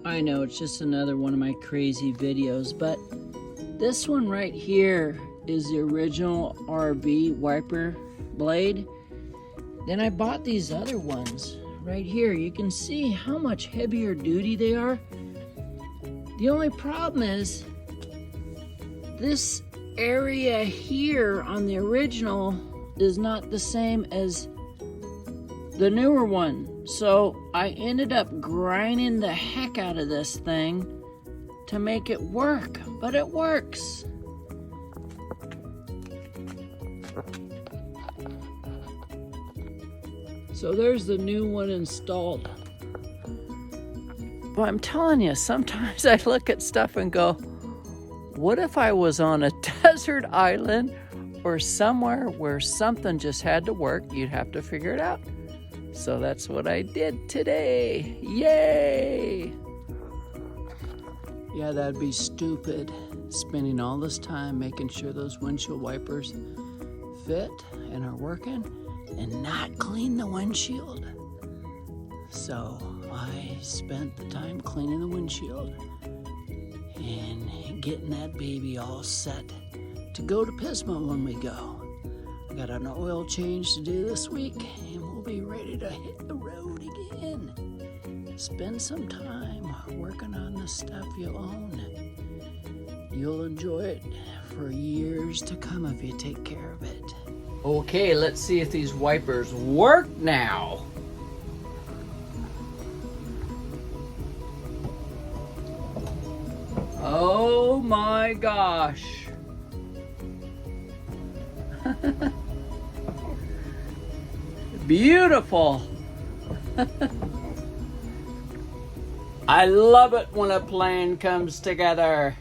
I know it's just another one of my crazy videos, but this one right here is the original RV wiper blade. Then I bought these other ones right here. You can see how much heavier duty they are. The only problem is this area here on the original is not the same as the newer one. So I ended up grinding the heck out of this thing to make it work, but it works. So there's the new one installed. But I'm telling you, sometimes I look at stuff and go, what if I was on a desert island or somewhere where something just had to work? You'd have to figure it out. So that's what I did today. Yay! Yeah, that'd be stupid, spending all this time making sure those windshield wipers fit and are working and not clean the windshield. So I spent the time cleaning the windshield and getting that baby all set to go to Pismo when we go. I got an oil change to do this week and we'll be ready to hit the road again. Spend some time working on the stuff you own. You'll enjoy it for years to come if you take care of it. Okay, let's see if these wipers work now. Oh my gosh. Beautiful. I love it when a plan comes together.